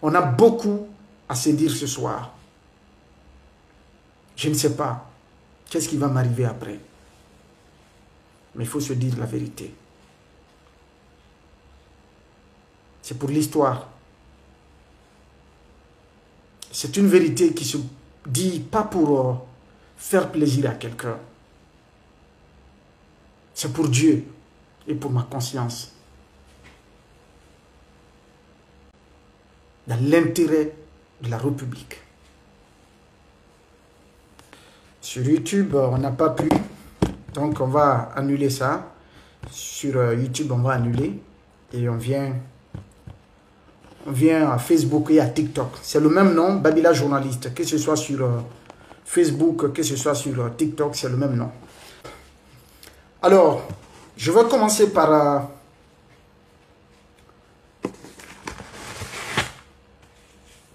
On a beaucoup à se dire ce soir. Je ne sais pas qu'est-ce qui va m'arriver après. Mais il faut se dire la vérité. C'est pour l'histoire. C'est une vérité qui se dit pas pour faire plaisir à quelqu'un. C'est pour Dieu et pour ma conscience. Dans l'intérêt de la République. Sur YouTube, on n'a pas pu. Donc, on va annuler ça. Sur YouTube, on va annuler. Et on vient à Facebook et à TikTok. C'est le même nom, Babila Journaliste. Que ce soit sur Facebook, que ce soit sur TikTok, c'est le même nom. Alors, je vais commencer par...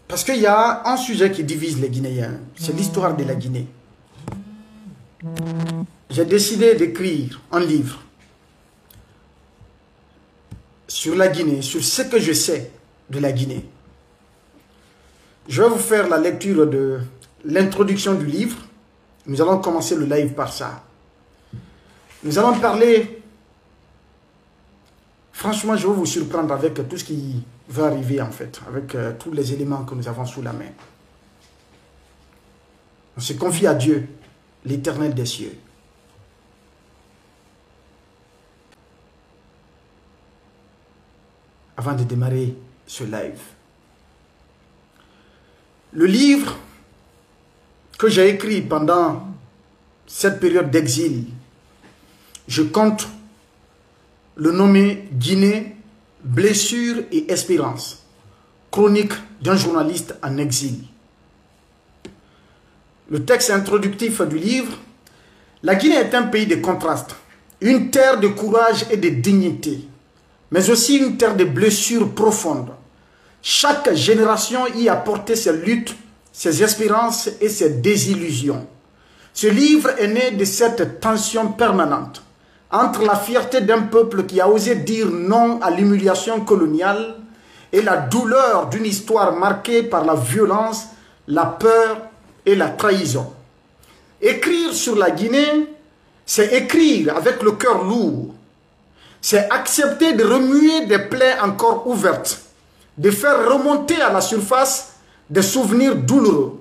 parce qu'il y a un sujet qui divise les Guinéens. C'est l'histoire de la Guinée. J'ai décidé d'écrire un livre sur la Guinée, sur ce que je sais de la Guinée. Je vais vous faire la lecture de l'introduction du livre. Nous allons commencer le live par ça. Nous allons parler... Franchement, je vais vous surprendre avec tout ce qui va arriver en fait, avec tous les éléments que nous avons sous la main. On se confie à Dieu, l'Éternel des cieux. Avant de démarrer ce live. Le livre que j'ai écrit pendant cette période d'exil, je compte le nommer Guinée, blessure et espérance, chronique d'un journaliste en exil. Le texte introductif du livre, la Guinée est un pays de contrastes, une terre de courage et de dignité, mais aussi une terre de blessures profondes. Chaque génération y a porté ses luttes, ses espérances et ses désillusions. Ce livre est né de cette tension permanente entre la fierté d'un peuple qui a osé dire non à l'humiliation coloniale et la douleur d'une histoire marquée par la violence, la peur et la trahison. Écrire sur la Guinée, c'est écrire avec le cœur lourd. C'est accepter de remuer des plaies encore ouvertes, de faire remonter à la surface des souvenirs douloureux,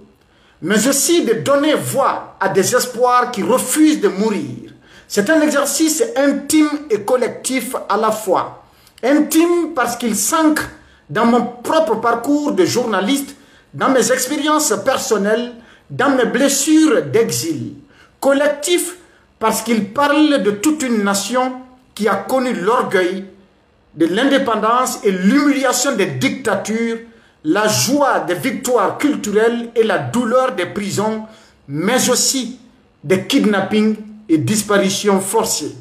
mais aussi de donner voix à des espoirs qui refusent de mourir. C'est un exercice intime et collectif à la fois. Intime parce qu'il s'ancre dans mon propre parcours de journaliste, dans mes expériences personnelles, dans mes blessures d'exil. Collectif parce qu'il parle de toute une nation qui a connu l'orgueil de l'indépendance et l'humiliation des dictatures, la joie des victoires culturelles et la douleur des prisons, mais aussi des kidnappings et disparitions forcées.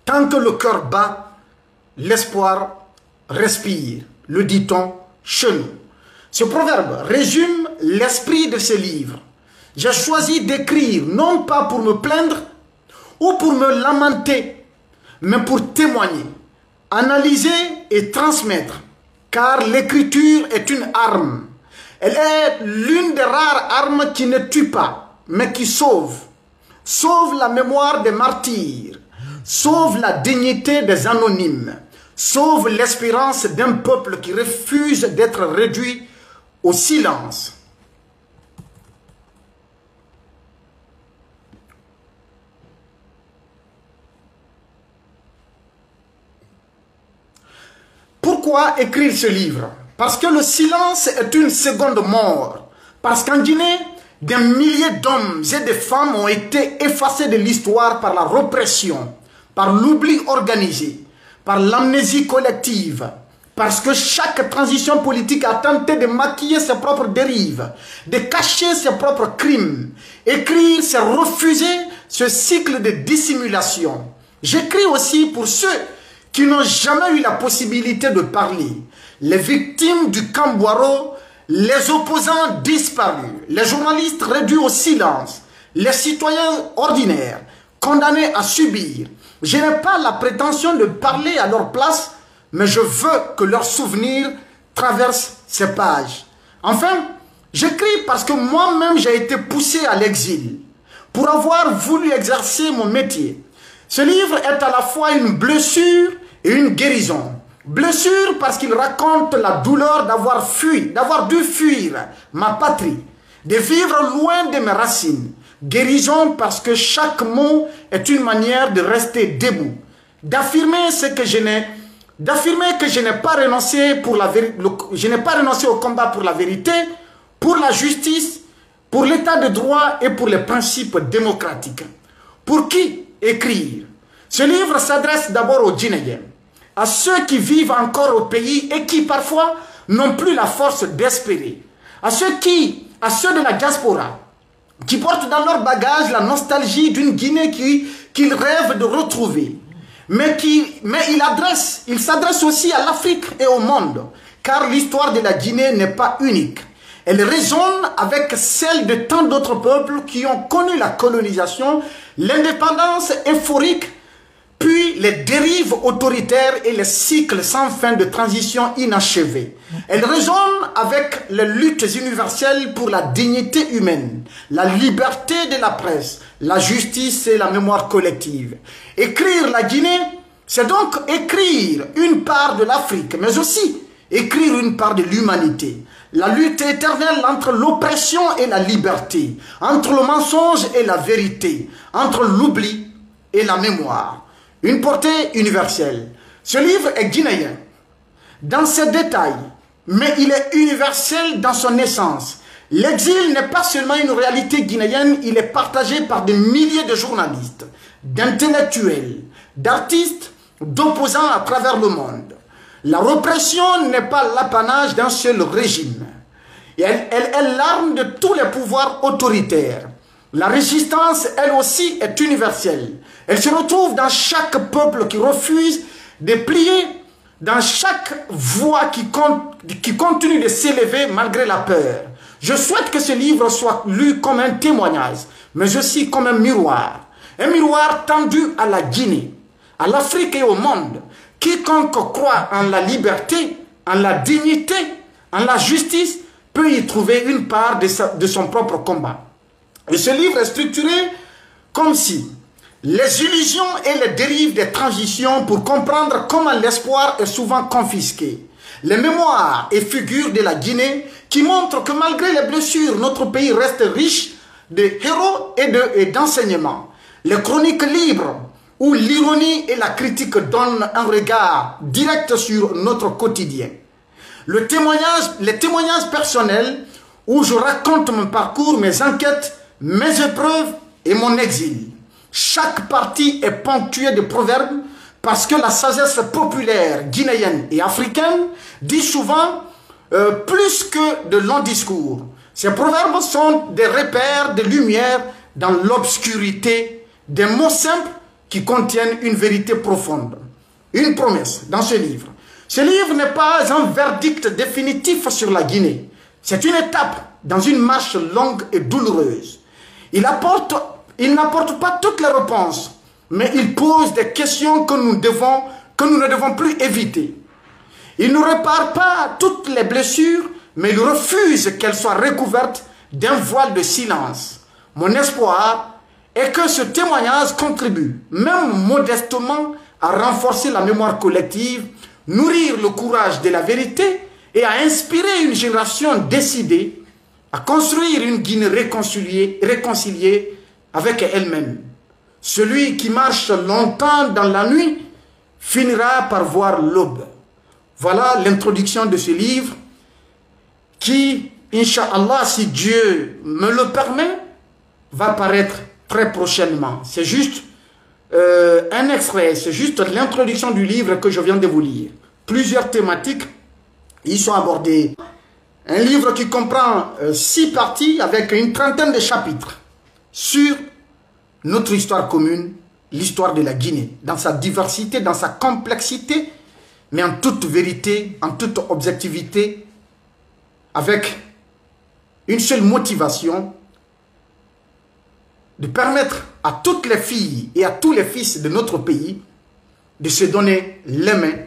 Tant que le cœur bat, l'espoir respire, le dit-on chez nous. Ce proverbe résume l'esprit de ce livre. J'ai choisi d'écrire non pas pour me plaindre ou pour me lamenter, mais pour témoigner, analyser et transmettre, car l'écriture est une arme. Elle est l'une des rares armes qui ne tue pas, mais qui sauve. Sauve la mémoire des martyrs, sauve la dignité des anonymes, sauve l'espérance d'un peuple qui refuse d'être réduit au silence. Pourquoi écrire ce livre? Parce que le silence est une seconde mort. Parce qu'en Guinée, des milliers d'hommes et de femmes ont été effacés de l'histoire par la répression, par l'oubli organisé, par l'amnésie collective. Parce que chaque transition politique a tenté de maquiller ses propres dérives, de cacher ses propres crimes. Écrire, c'est refuser ce cycle de dissimulation. J'écris aussi pour ceux qui n'ont jamais eu la possibilité de parler. Les victimes du Camboiro, les opposants disparus, les journalistes réduits au silence, les citoyens ordinaires condamnés à subir. Je n'ai pas la prétention de parler à leur place, mais je veux que leurs souvenirs traversent ces pages. Enfin, j'écris parce que moi-même j'ai été poussé à l'exil pour avoir voulu exercer mon métier. Ce livre est à la fois une blessure et une guérison. Blessure parce qu'il raconte la douleur d'avoir dû fuir ma patrie, de vivre loin de mes racines. Guérison parce que chaque mot est une manière de rester debout, d'affirmer que je n'ai pas renoncé au combat pour la vérité, pour la justice, pour l'état de droit et pour les principes démocratiques. Pour qui écrire? Ce livre s'adresse d'abord aux Guinéens, à ceux qui vivent encore au pays et qui parfois n'ont plus la force d'espérer, à ceux de la diaspora, qui portent dans leur bagage la nostalgie d'une Guinée qu'ils rêvent de retrouver. Mais il s'adresse aussi à l'Afrique et au monde, car l'histoire de la Guinée n'est pas unique. Elle résonne avec celle de tant d'autres peuples qui ont connu la colonisation, l'indépendance euphorique, puis les dérives autoritaires et les cycles sans fin de transition inachevés. Elle résonne avec les luttes universelles pour la dignité humaine, la liberté de la presse, la justice et la mémoire collective. Écrire la Guinée, c'est donc écrire une part de l'Afrique, mais aussi écrire une part de l'humanité. La lutte éternelle entre l'oppression et la liberté, entre le mensonge et la vérité, entre l'oubli et la mémoire. Une portée universelle. Ce livre est guinéen dans ses détails, mais il est universel dans son essence. L'exil n'est pas seulement une réalité guinéenne, il est partagé par des milliers de journalistes, d'intellectuels, d'artistes, d'opposants à travers le monde. La répression n'est pas l'apanage d'un seul régime. Elle est l'arme de tous les pouvoirs autoritaires. La résistance, elle aussi, est universelle. Elle se retrouve dans chaque peuple qui refuse de plier, dans chaque voix qui continue de s'élever malgré la peur. Je souhaite que ce livre soit lu comme un témoignage, mais aussi comme un miroir tendu à la Guinée, à l'Afrique et au monde. Quiconque croit en la liberté, en la dignité, en la justice, peut y trouver une part de son propre combat. Et ce livre est structuré comme si les illusions et les dérives des transitions pour comprendre comment l'espoir est souvent confisqué. Les mémoires et figures de la Guinée qui montrent que malgré les blessures, notre pays reste riche de héros et d'enseignements. Les chroniques libres où l'ironie et la critique donnent un regard direct sur notre quotidien. Les témoignages personnels où je raconte mon parcours, mes enquêtes, mes épreuves et mon exil. Chaque partie est ponctuée de proverbes parce que la sagesse populaire guinéenne et africaine dit souvent plus que de longs discours. Ces proverbes sont des repères de lumière dans l'obscurité, des mots simples qui contiennent une vérité profonde. Une promesse dans ce livre. Ce livre n'est pas un verdict définitif sur la Guinée. C'est une étape dans une marche longue et douloureuse. Il n'apporte pas toutes les réponses, mais il pose des questions que nous ne devons plus éviter. Il ne répare pas toutes les blessures, mais il refuse qu'elles soient recouvertes d'un voile de silence. Mon espoir est que ce témoignage contribue, même modestement, à renforcer la mémoire collective, nourrir le courage de la vérité et à inspirer une génération décidée à construire une Guinée réconciliée avec elle-même. Celui qui marche longtemps dans la nuit finira par voir l'aube. Voilà l'introduction de ce livre qui, Inch'Allah, si Dieu me le permet, va paraître très prochainement. C'est juste un extrait, c'est juste l'introduction du livre que je viens de vous lire. Plusieurs thématiques y sont abordées. Un livre qui comprend 6 parties avec une trentaine de chapitres sur notre histoire commune, l'histoire de la Guinée, dans sa diversité, dans sa complexité, mais en toute vérité, en toute objectivité, avec une seule motivation, de permettre à toutes les filles et à tous les fils de notre pays de se donner les mains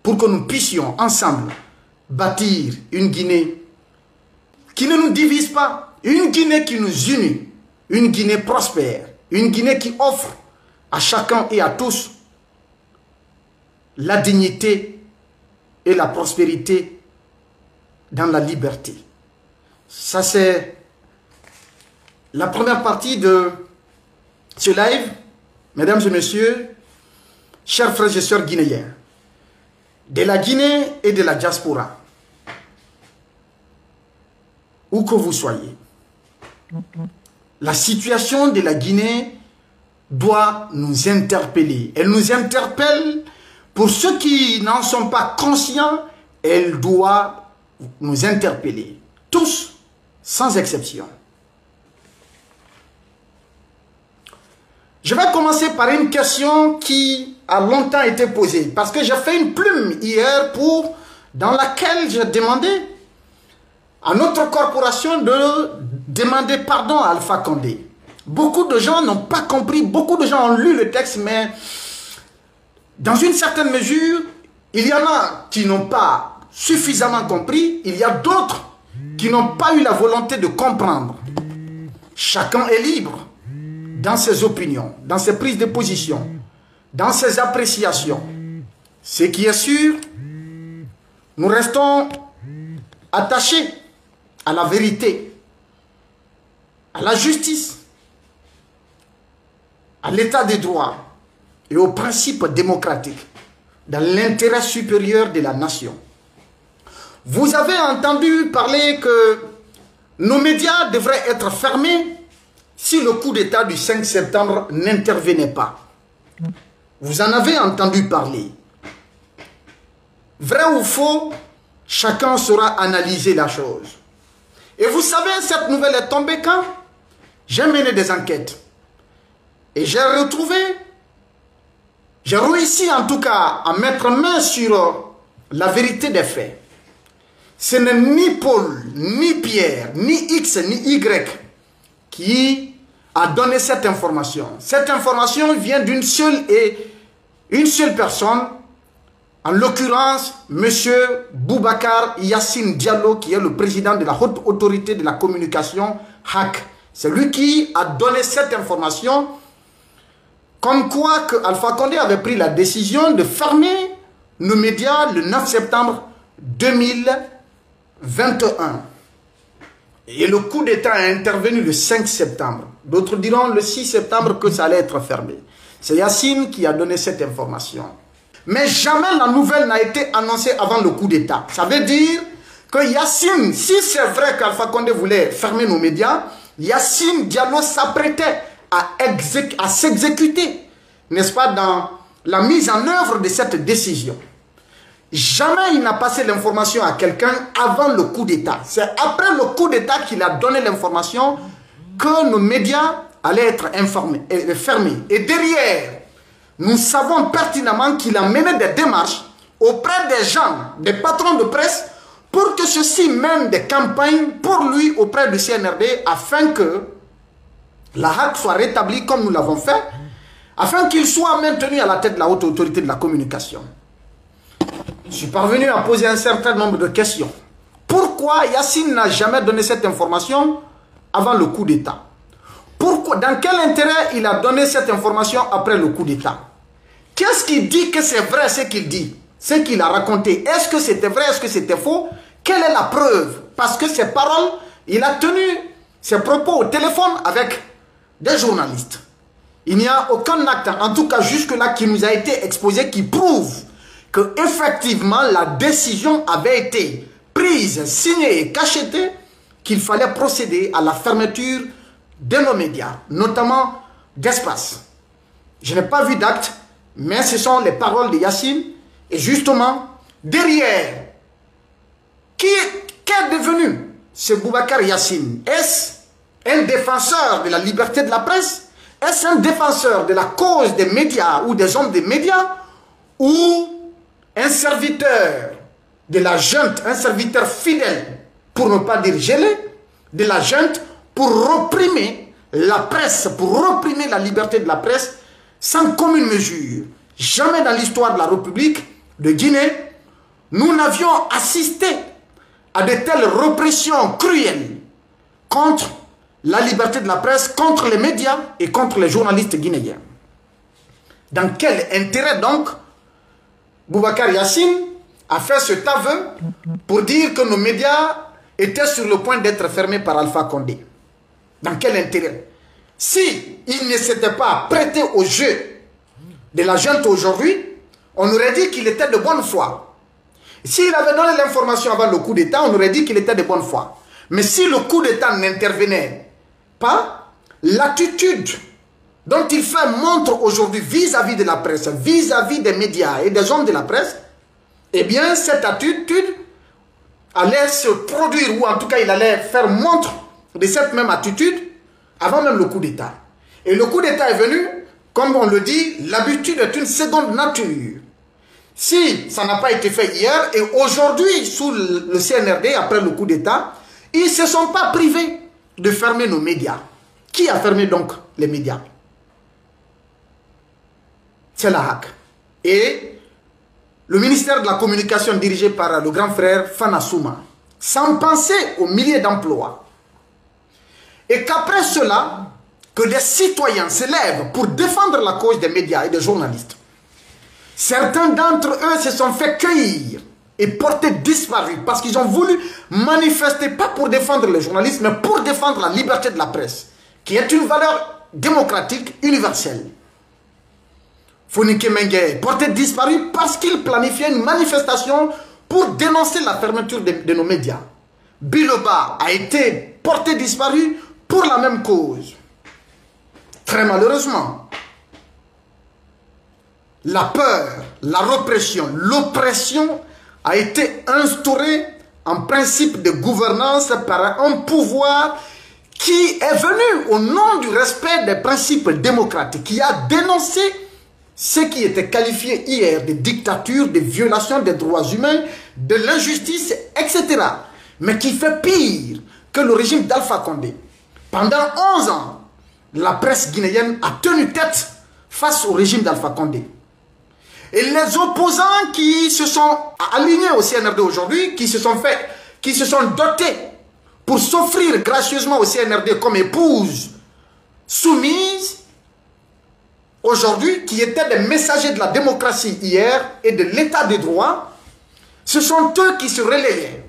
pour que nous puissions ensemble bâtir une Guinée qui ne nous divise pas, une Guinée qui nous unit, une Guinée prospère, une Guinée qui offre à chacun et à tous la dignité et la prospérité dans la liberté. Ça, c'est la première partie de ce live. Mesdames et messieurs, chers frères et sœurs guinéens, de la Guinée et de la diaspora, où que vous soyez, la situation de la Guinée doit nous interpeller. Elle nous interpelle. Pour ceux qui n'en sont pas conscients, elle doit nous interpeller. Tous, sans exception. Je vais commencer par une question qui a longtemps été posée. Parce que j'ai fait une plume hier dans laquelle j'ai demandé à notre corporation de demander pardon à Alpha Condé. Beaucoup de gens n'ont pas compris, beaucoup de gens ont lu le texte, mais dans une certaine mesure, il y en a qui n'ont pas suffisamment compris, il y a d'autres qui n'ont pas eu la volonté de comprendre. Chacun est libre dans ses opinions, dans ses prises de position, dans ses appréciations. Ce qui est sûr, nous restons attachés à la vérité, à la justice, à l'état des droits et aux principes démocratiques dans l'intérêt supérieur de la nation. Vous avez entendu parler que nos médias devraient être fermés si le coup d'État du 5 septembre n'intervenait pas. Vous en avez entendu parler. Vrai ou faux, chacun saura analyser la chose. Et vous savez, cette nouvelle est tombée quand? J'ai mené des enquêtes. Et j'ai réussi en tout cas à mettre main sur la vérité des faits. Ce n'est ni Paul, ni Pierre, ni X, ni Y qui a donné cette information. Cette information vient d'une seule personne, en l'occurrence, M. Boubacar Yassine Diallo, qui est le président de la haute autorité de la communication, HAC. C'est lui qui a donné cette information, comme quoi que Alpha Condé avait pris la décision de fermer nos médias le 9 septembre 2021. Et le coup d'État est intervenu le 5 septembre. D'autres diront le 6 septembre que ça allait être fermé. C'est Yassine qui a donné cette information. Mais jamais la nouvelle n'a été annoncée avant le coup d'État. Ça veut dire que Yassine, si c'est vrai qu'Alpha Condé voulait fermer nos médias, Yassine Diallo s'apprêtait à s'exécuter, n'est-ce pas, dans la mise en œuvre de cette décision. Jamais il n'a passé l'information à quelqu'un avant le coup d'État. C'est après le coup d'État qu'il a donné l'information que nos médias allaient être fermés. Et derrière, nous savons pertinemment qu'il a mené des démarches auprès des gens, des patrons de presse, pour que ceux-ci mènent des campagnes pour lui auprès du CNRD afin que la HAC soit rétablie comme nous l'avons fait, afin qu'il soit maintenu à la tête de la haute autorité de la communication. Je suis parvenu à poser un certain nombre de questions. Pourquoi Yassine n'a jamais donné cette information avant le coup d'État? Pourquoi, dans quel intérêt il a donné cette information après le coup d'État? Qu'est-ce qui dit que c'est vrai ce qu'il dit? Ce qu'il a raconté, est-ce que c'était vrai, est-ce que c'était faux? Quelle est la preuve? Parce que ces paroles, il a tenu ses propos au téléphone avec des journalistes. Il n'y a aucun acte, en tout cas jusque-là, qui nous a été exposé, qui prouve que effectivement la décision avait été prise, signée et cachetée, qu'il fallait procéder à la fermeture de nos médias, notamment d'Espace. Je n'ai pas vu d'acte, mais ce sont les paroles de Yassine. Et justement, derrière, qu'est devenu ce Boubacar Yassine? Est-ce un défenseur de la liberté de la presse? Est-ce un défenseur de la cause des médias ou des hommes des médias? Ou un serviteur de la junte, un serviteur fidèle, pour ne pas dire gelé, de la junte pour réprimer la presse, pour réprimer la liberté de la presse sans commune mesure? Jamais dans l'histoire de la République de Guinée, nous n'avions assisté à de telles répressions cruelles contre la liberté de la presse, contre les médias et contre les journalistes guinéens. Dans quel intérêt donc Boubacar Yassine a fait cet aveu pour dire que nos médias étaient sur le point d'être fermés par Alpha Condé? Dans quel intérêt? Si il ne s'était pas prêté au jeu de la junte aujourd'hui, on aurait dit qu'il était de bonne foi. S'il avait donné l'information avant le coup d'État, on aurait dit qu'il était de bonne foi. Mais si le coup d'État n'intervenait pas, l'attitude dont il fait montre aujourd'hui vis-à-vis de la presse, vis-à-vis des médias et des hommes de la presse, eh bien cette attitude allait se produire, ou en tout cas il allait faire montre de cette même attitude avant même le coup d'État. Et le coup d'État est venu, comme on le dit, l'habitude est une seconde nature. Si ça n'a pas été fait hier, et aujourd'hui sous le CNRD, après le coup d'État, ils ne se sont pas privés de fermer nos médias. Qui a fermé donc les médias? C'est la HAC. Et le ministère de la Communication dirigé par le grand frère Fana Souma, sans penser aux milliers d'emplois. Et qu'après cela, que des citoyens se lèvent pour défendre la cause des médias et des journalistes. Certains d'entre eux se sont fait cueillir et porter disparus parce qu'ils ont voulu manifester, pas pour défendre les journalistes, mais pour défendre la liberté de la presse, qui est une valeur démocratique universelle. Fonike Mengue est porté disparu parce qu'il planifiait une manifestation pour dénoncer la fermeture de nos médias. Biloba a été porté disparu pour la même cause. Très malheureusement, la peur, la répression, l'oppression a été instaurée en principe de gouvernance par un pouvoir qui est venu au nom du respect des principes démocratiques, qui a dénoncé ce qui était qualifié hier de dictature, de violation des droits humains, de l'injustice, etc. Mais qui fait pire que le régime d'Alpha Condé. Pendant 11 ans, la presse guinéenne a tenu tête face au régime d'Alpha Condé. Et les opposants qui se sont alignés au CNRD aujourd'hui, qui se sont dotés pour s'offrir gracieusement au CNRD comme épouse soumise, aujourd'hui, qui étaient des messagers de la démocratie hier et de l'état de droit, ce sont eux qui se relayaient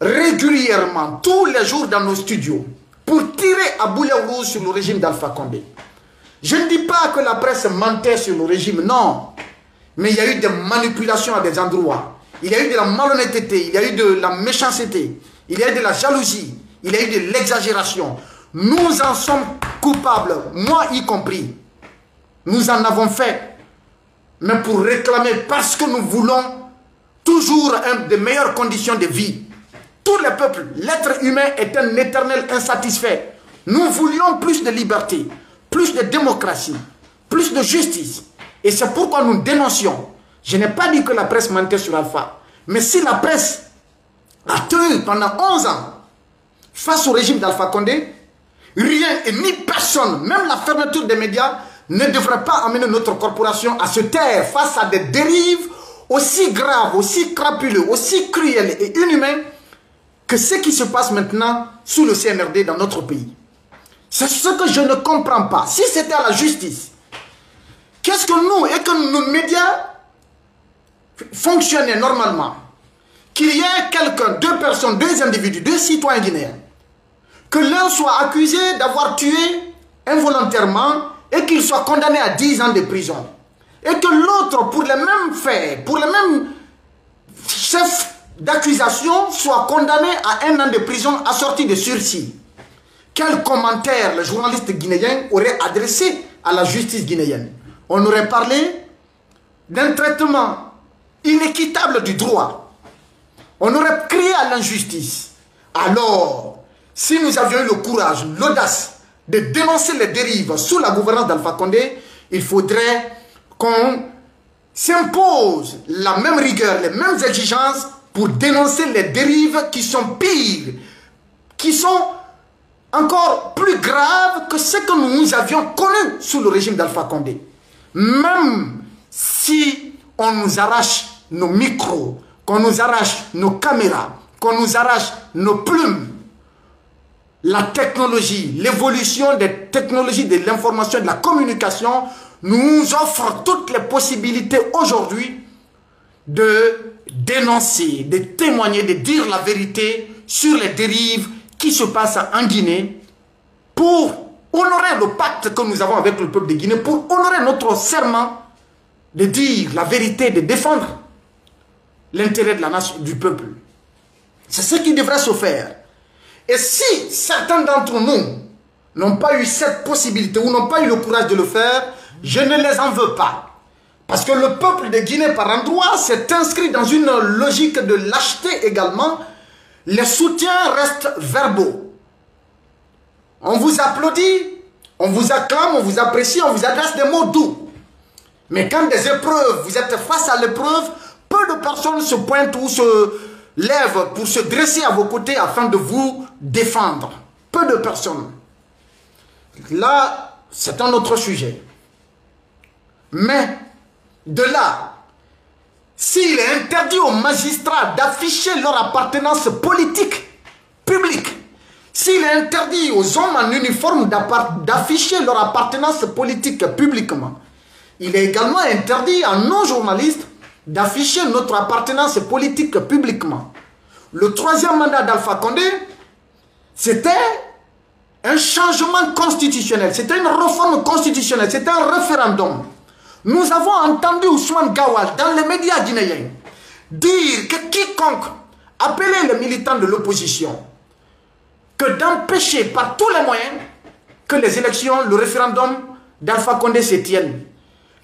régulièrement, tous les jours dans nos studios, pour tirer à boulet rouge sur le régime d'Alpha Condé. Je ne dis pas que la presse mentait sur le régime, non. Mais il y a eu des manipulations à des endroits. Il y a eu de la malhonnêteté, il y a eu de la méchanceté, il y a eu de la jalousie, il y a eu de l'exagération. Nous en sommes coupables, moi y compris. Nous en avons fait, mais pour réclamer, parce que nous voulons toujours de meilleures conditions de vie. Tous les peuples, l'être humain est un éternel insatisfait. Nous voulions plus de liberté, plus de démocratie, plus de justice. Et c'est pourquoi nous dénoncions. Je n'ai pas dit que la presse mentait sur Alpha. Mais si la presse a tenu pendant 11 ans face au régime d'Alpha Condé, rien et ni personne, même la fermeture des médias, ne devrait pas amener notre corporation à se taire face à des dérives aussi graves, aussi crapuleux, aussi cruelles et inhumaines que ce qui se passe maintenant sous le CNRD dans notre pays. C'est ce que je ne comprends pas. Si c'était à la justice, qu'est-ce que nous, et que nos médias fonctionnaient normalement, qu'il y ait quelqu'un, deux personnes, deux individus, deux citoyens guinéens, que l'un soit accusé d'avoir tué involontairement et qu'il soit condamné à 10 ans de prison, et que l'autre, pour les mêmes faits, pour les mêmes chefs d'accusation, soit condamné à 1 an de prison assorti de sursis. Quel commentaire le journaliste guinéen aurait adressé à la justice guinéenne? On aurait parlé d'un traitement inéquitable du droit. On aurait crié à l'injustice. Alors, si nous avions eu le courage, l'audace de dénoncer les dérives sous la gouvernance d'Alpha Condé, il faudrait qu'on s'impose la même rigueur, les mêmes exigences pour dénoncer les dérives qui sont pires, qui sont encore plus graves que ce que nous avions connu sous le régime d'Alpha Condé. Même si on nous arrache nos micros, qu'on nous arrache nos caméras, qu'on nous arrache nos plumes, la technologie, l'évolution des technologies de l'information et de la communication nous offre toutes les possibilités aujourd'hui de dénoncer, de témoigner, de dire la vérité sur les dérives qui se passent en Guinée pour honorer le pacte que nous avons avec le peuple de Guinée, pour honorer notre serment de dire la vérité, de défendre l'intérêt de la nation, du peuple. C'est ce qui devrait se faire. Et si certains d'entre nous n'ont pas eu cette possibilité ou n'ont pas eu le courage de le faire, je ne les en veux pas. Parce que le peuple de Guinée, par endroit, s'est inscrit dans une logique de lâcheté également. Les soutiens restent verbaux. On vous applaudit, on vous acclame, on vous apprécie, on vous adresse des mots doux. Mais quand des épreuves, vous êtes face à l'épreuve, peu de personnes se pointent ou se lèvent pour se dresser à vos côtés afin de vous défendre. Peu de personnes. Là, c'est un autre sujet. Mais, de là, s'il est interdit aux magistrats d'afficher leur appartenance politique, publique, s'il est interdit aux hommes en uniforme d'afficher leur appartenance politique publiquement, il est également interdit à nos journalistes d'afficher notre appartenance politique publiquement. Le troisième mandat d'Alpha Condé, c'était un changement constitutionnel, c'était une réforme constitutionnelle, c'était un référendum. Nous avons entendu Ousmane Gawal dans les médias guinéens dire que quiconque appelait les militants de l'opposition que d'empêcher par tous les moyens que les élections, le référendum d'Alpha Condé se tiennent.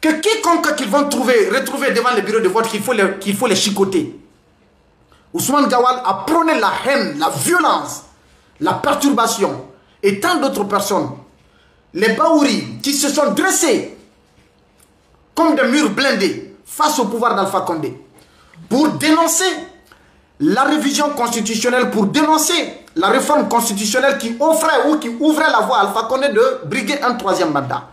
Que quiconque qu'ils vont retrouver devant les bureaux de vote, qu'il faut les chicoter. Ousmane Gawal a prôné la haine, la violence, la perturbation et tant d'autres personnes. Les Baouri qui se sont dressés comme des murs blindés face au pouvoir d'Alpha Condé pour dénoncer la révision constitutionnelle, pour dénoncer la réforme constitutionnelle qui offrait ou qui ouvrait la voie à Alpha Condé de briguer un troisième mandat.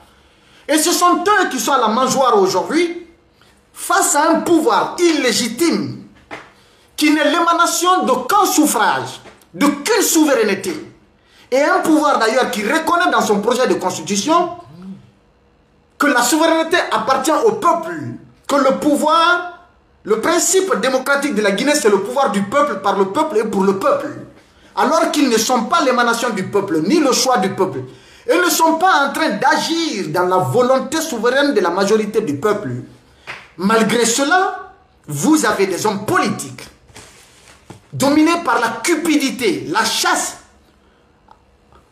Et ce sont eux qui sont à la mangeoire aujourd'hui face à un pouvoir illégitime qui n'est l'émanation d'aucun suffrage, d'aucune souveraineté. Et un pouvoir d'ailleurs qui reconnaît dans son projet de constitution que la souveraineté appartient au peuple, que le pouvoir, le principe démocratique de la Guinée, c'est le pouvoir du peuple, par le peuple et pour le peuple. Alors qu'ils ne sont pas l'émanation du peuple, ni le choix du peuple. Ils ne sont pas en train d'agir dans la volonté souveraine de la majorité du peuple. Malgré cela, vous avez des hommes politiques dominés par la cupidité, la chasse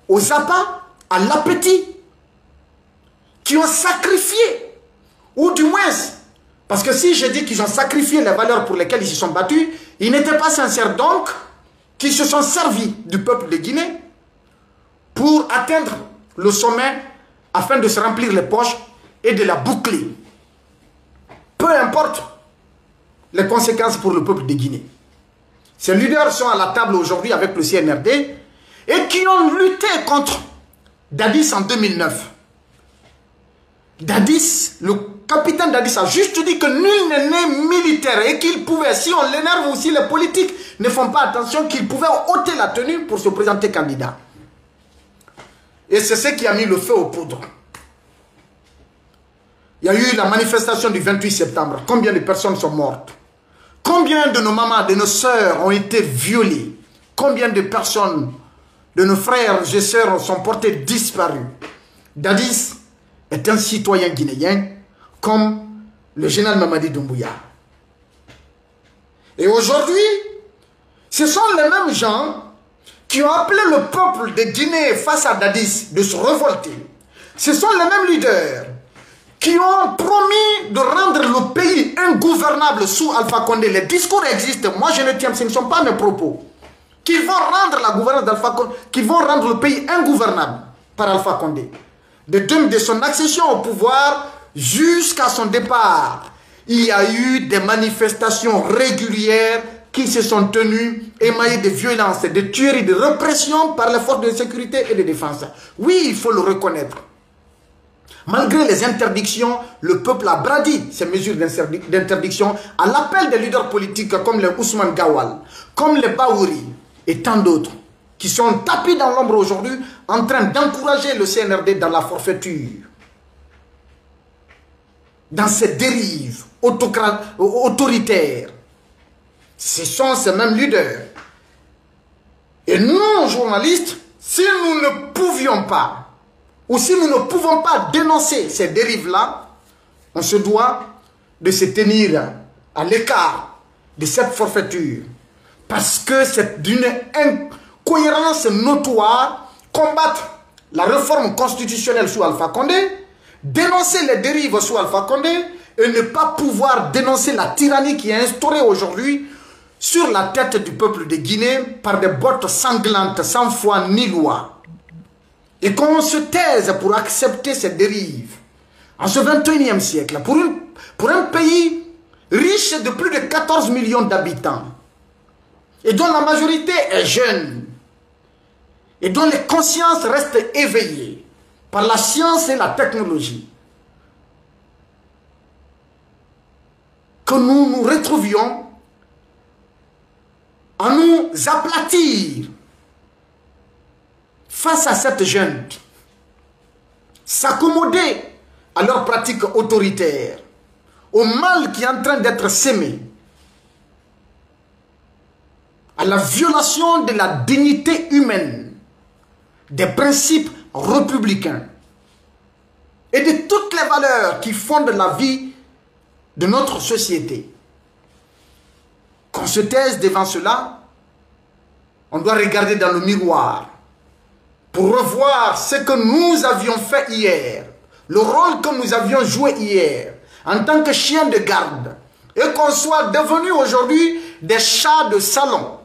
aux appâts, à l'appétit, qui ont sacrifié, ou du moins, parce que si je dis qu'ils ont sacrifié les valeurs pour lesquelles ils se sont battus, ils n'étaient pas sincères, donc, qu'ils se sont servis du peuple de Guinée pour atteindre le sommet afin de se remplir les poches et de la boucler. Peu importe les conséquences pour le peuple de Guinée. Ces leaders sont à la table aujourd'hui avec le CNRD et qui ont lutté contre Dadis en 2009. Dadis, le capitaine Dadis a juste dit que nul n'est né militaire et qu'il pouvait, si on l'énerve aussi, les politiques ne font pas attention, qu'il pouvait ôter la tenue pour se présenter candidat. Et c'est ce qui a mis le feu aux poudres. Il y a eu la manifestation du 28 septembre. Combien de personnes sont mortes? Combien de nos mamans, de nos sœurs ont été violées? Combien de personnes, de nos frères et sœurs sont portés disparus? Dadis est un citoyen guinéen comme le général Mamadi Doumbouya. Et aujourd'hui, ce sont les mêmes gens qui ont appelé le peuple de Guinée face à Dadis de se révolter. Ce sont les mêmes leaders qui ont promis de rendre le pays ingouvernable sous Alpha Condé. Les discours existent, moi je ne tiens, ce ne sont pas mes propos. Qu'ils vont rendre la gouvernance d'Alpha Condé, qu'ils vont rendre le pays ingouvernable par Alpha Condé. De son accession au pouvoir jusqu'à son départ, il y a eu des manifestations régulières qui se sont tenues, émaillées de violences, de tueries, de répression par les forces de sécurité et de défense. Oui, il faut le reconnaître. Malgré les interdictions, le peuple a brandi ces mesures d'interdiction à l'appel des leaders politiques comme les Ousmane Gawal, comme les Baouri et tant d'autres qui sont tapis dans l'ombre aujourd'hui en train d'encourager le CNRD dans la forfaiture, dans ses dérives autoritaires. Ce sont ces mêmes leaders. Et nous, journalistes, si nous ne pouvions pas, ou si nous ne pouvons pas dénoncer ces dérives-là, on se doit de se tenir à l'écart de cette forfaiture. Parce que c'est d'une incohérence notoire combattre la réforme constitutionnelle sous Alpha Condé, dénoncer les dérives sous Alpha Condé et ne pas pouvoir dénoncer la tyrannie qui est instaurée aujourd'hui sur la tête du peuple de Guinée par des bottes sanglantes sans foi ni loi. Et qu'on se taise pour accepter ces dérives en ce 21e siècle, pour un pays riche de plus de 14 millions d'habitants et dont la majorité est jeune et dont les consciences restent éveillées par la science et la technologie, que nous nous retrouvions à nous aplatir face à cette junte, s'accommoder à leurs pratiques autoritaires, au mal qui est en train d'être sémé, à la violation de la dignité humaine, des principes républicains et de toutes les valeurs qui fondent la vie de notre société. Qu'on se taise devant cela, on doit regarder dans le miroir pour revoir ce que nous avions fait hier, le rôle que nous avions joué hier en tant que chiens de garde, et qu'on soit devenus aujourd'hui des chats de salon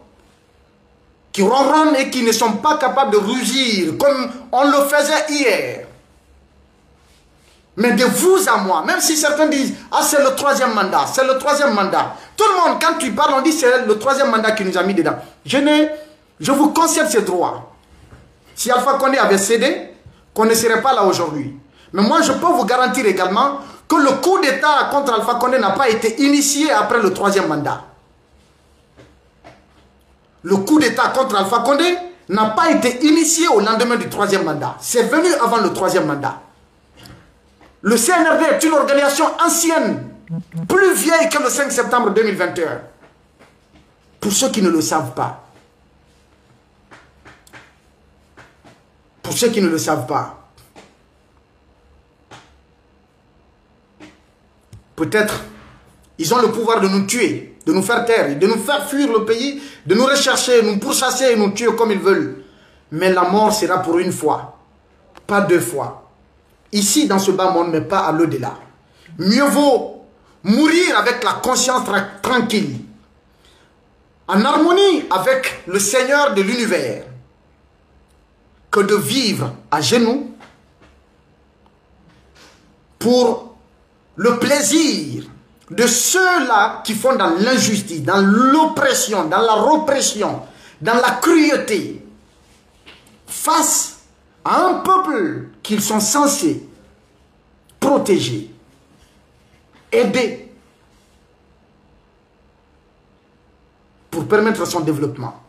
qui ronronnent et qui ne sont pas capables de rugir comme on le faisait hier. Mais de vous à moi, même si certains disent « Ah, c'est le 3e mandat, c'est le 3e mandat ». Tout le monde, quand tu parles, on dit « C'est le 3e mandat qui nous a mis dedans ». Je vous concède ce droit. Si Alpha Condé avait cédé, qu'on ne serait pas là aujourd'hui. Mais moi, je peux vous garantir également que le coup d'État contre Alpha Condé n'a pas été initié après le 3e mandat. Le coup d'État contre Alpha Condé n'a pas été initié au lendemain du 3e mandat. C'est venu avant le 3e mandat. Le CNRD est une organisation ancienne, plus vieille que le 5 septembre 2021. Pour ceux qui ne le savent pas. Pour ceux qui ne le savent pas. Peut-être, ils ont le pouvoir de nous tuer, de nous faire taire, de nous faire fuir le pays, de nous rechercher, nous pourchasser et nous tuer comme ils veulent. Mais la mort sera pour une fois, pas 2 fois. Ici, dans ce bas monde, mais pas à l'au-delà. Mieux vaut mourir avec la conscience tranquille, en harmonie avec le Seigneur de l'univers, que de vivre à genoux pour le plaisir de ceux-là qui font dans l'injustice, dans l'oppression, dans la répression, dans la cruauté, face à un peuple qu'ils sont censés protéger, aider, pour permettre son développement.